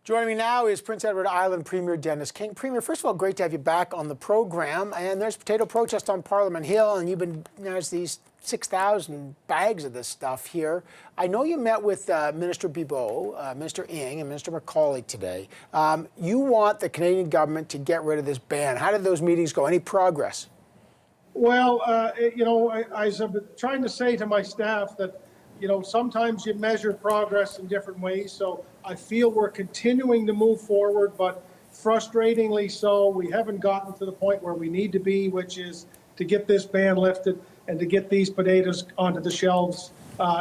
Joining me now is Prince Edward Island Premier Dennis King. Premier, first of all, great to have you back on the program. And there's potato protest on Parliament Hill, and there's these 6,000 bags of this stuff here. I know you met with Minister Bibeau, Minister Ng, and Minister Macaulay today. You want the Canadian government to get rid of this ban. How did those meetings go? Any progress? Well, I've been trying to say to my staff that, sometimes you measure progress in different ways. So I feel we're continuing to move forward, but frustratingly so, we haven't gotten to the point where we need to be, which is to get this ban lifted and to get these potatoes onto the shelves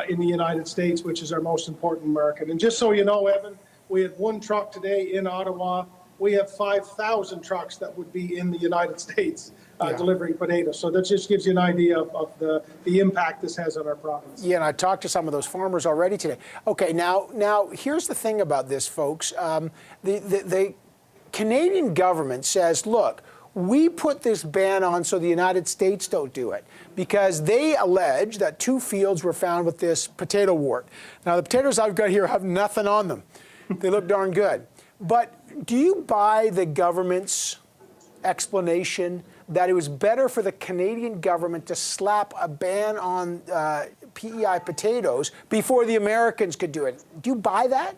in the United States, which is our most important market. And just so you know, Evan, we had one truck today in Ottawa. We have 5,000 trucks that would be in the United States delivering potatoes. So that just gives you an idea of the impact this has on our province. Yeah, and I talked to some of those farmers already today. Okay, now here's the thing about this, folks. The Canadian government says, look, we put this ban on so the United States don't do it, because they allege that 2 fields were found with this potato wart. Now, the potatoes I've got here have nothing on them. They look darn good. But do you buy the government's explanation that it was better for the Canadian government to slap a ban on P.E.I. potatoes before the Americans could do it? Do you buy that?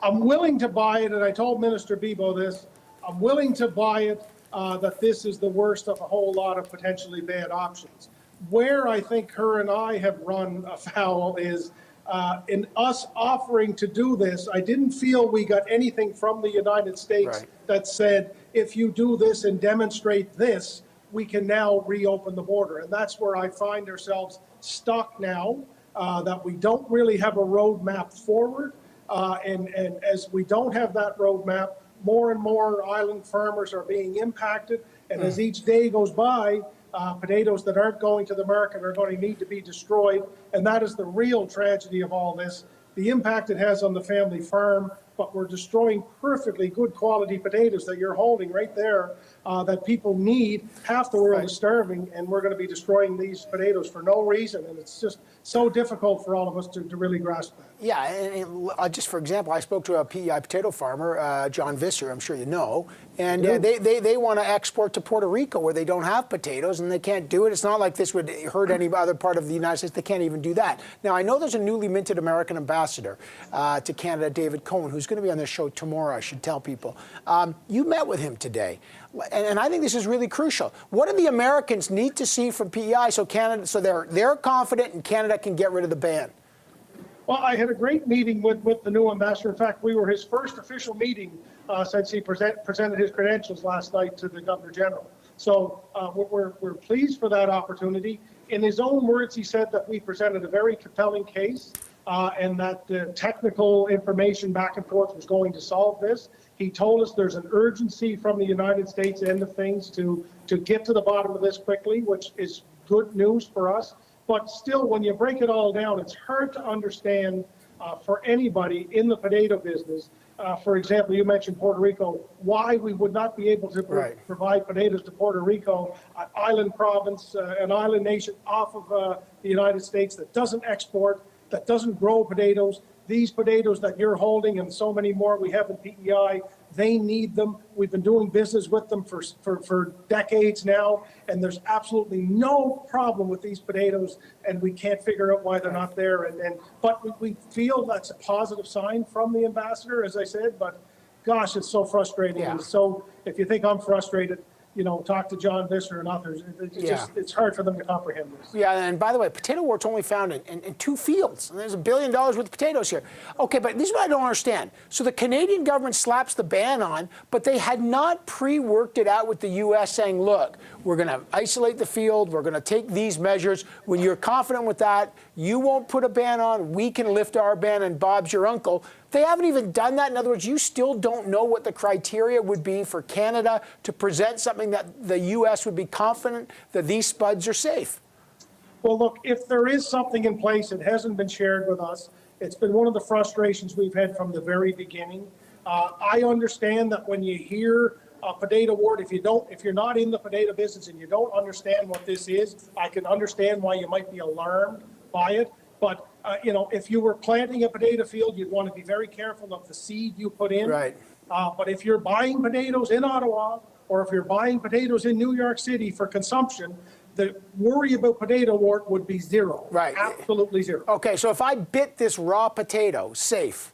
I'm willing to buy it, and I told Minister Bibeau this. I'm willing to buy it that this is the worst of a whole lot of potentially bad options. Where I think her and I have run afoul is in us offering to do this. I didn't feel we got anything from the United States that said, if you do this and demonstrate this, we can now reopen the border. And that's where I find ourselves stuck now, that we don't really have a roadmap forward. And as we don't have that roadmap, more and more island farmers are being impacted. And as each day goes by, potatoes that aren't going to the market are going to need to be destroyed. And that is the real tragedy of all this, the impact it has on the family farm. But we're destroying perfectly good quality potatoes that you're holding right there that people need. Half the world is starving, and we're going to be destroying these potatoes for no reason. And it's just so difficult for all of us to really grasp that. Yeah, and just for example, I spoke to a P.E.I. potato farmer, John Visser, I'm sure you know, and they want to export to Puerto Rico where they don't have potatoes, and they can't do it. It's not like this would hurt any other part of the United States. They can't even do that. Now, I know there's a newly minted American ambassador to Canada, David Cohen, who's going to be on this show tomorrow, I should tell people. You met with him today, and I think this is really crucial. What do the Americans need to see from P.E.I. so they're confident and Canada can get rid of the ban? Well, I had a great meeting with the new ambassador. In fact, we were his first official meeting since he presented his credentials last night to the Governor General. So we're pleased for that opportunity. In his own words, he said that we presented a very compelling case and that the technical information back and forth was going to solve this. He told us there's an urgency from the United States end of things to get to the bottom of this quickly, which is good news for us. But still, when you break it all down, it's hard to understand for anybody in the potato business. For example, you mentioned Puerto Rico, why we would not be able to provide potatoes to Puerto Rico, an island province, an island nation off of the United States that doesn't export, that doesn't grow potatoes. These potatoes that you're holding and so many more we have in P.E.I., they need them. We've been doing business with them for decades now, and there's absolutely no problem with these potatoes, and we can't figure out why they're not there. But we feel that's a positive sign from the ambassador, as I said, but gosh, it's so frustrating. Yeah. And so if you think I'm frustrated, talk to John Visser and others. It's hard for them to comprehend this. Yeah, and by the way, potato wart's only found in 2 fields. And there's $1 billion worth of potatoes here. Okay, but this is what I don't understand. So the Canadian government slaps the ban on, but they had not pre-worked it out with the U.S. saying, look, we're going to isolate the field, we're going to take these measures. When you're confident with that, you won't put a ban on, we can lift our ban, and Bob's your uncle. They haven't even done that. In other words, you still don't know what the criteria would be for Canada to present something that the U.S. would be confident that these spuds are safe. Well, look, if there is something in place, it hasn't been shared with us. It's been one of the frustrations we've had from the very beginning. I understand that when you hear a potato wart, if you're not in the potato business and you don't understand what this is, I can understand why you might be alarmed by it. But, you know, if you were planting a potato field, you'd want to be very careful of the seed you put in. Right. But if you're buying potatoes in Ottawa, or if you're buying potatoes in New York City for consumption, the worry about potato wart would be zero. Right. Absolutely zero. Okay, so if I bit this raw potato, safe?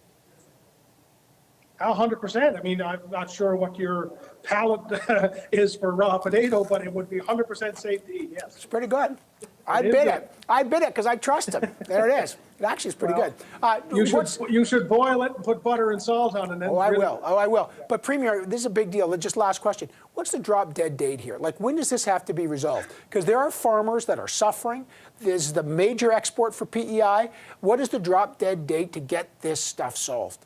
100%. I mean, I'm not sure what your palate is for raw potato, but it would be 100% safe to eat, yes. It's pretty good. I bit it. I bit it because I trust him. There it is. It actually is pretty good. You should boil it and put butter and salt on it. And then I will. Oh, I will. But Premier, this is a big deal. Just last question. What's the drop dead date here? Like, when does this have to be resolved? Because there are farmers that are suffering. This is the major export for P.E.I. What is the drop dead date to get this stuff solved?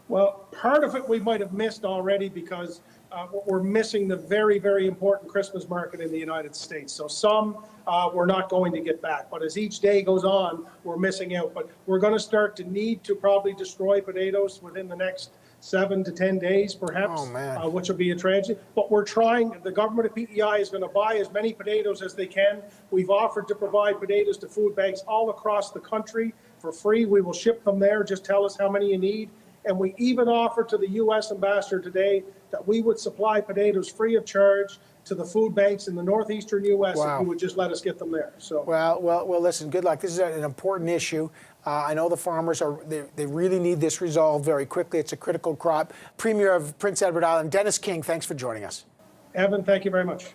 Well, part of it we might have missed already because we're missing the very, very important Christmas market in the United States. So some we're not going to get back. But as each day goes on, we're missing out. But we're going to start to need to probably destroy potatoes within the next 7 to 10 days, perhaps, which will be a tragedy. But we're trying. The government of P.E.I. is going to buy as many potatoes as they can. We've offered to provide potatoes to food banks all across the country for free. We will ship them there. Just tell us how many you need. And we even offered to the U.S. ambassador today that we would supply potatoes free of charge to the food banks in the northeastern U.S. if you would just let us get them there. So well, listen. Good luck. This is an important issue. I know the farmers they really need this resolved very quickly. It's a critical crop. Premier of Prince Edward Island, Dennis King. Thanks for joining us. Evan, thank you very much.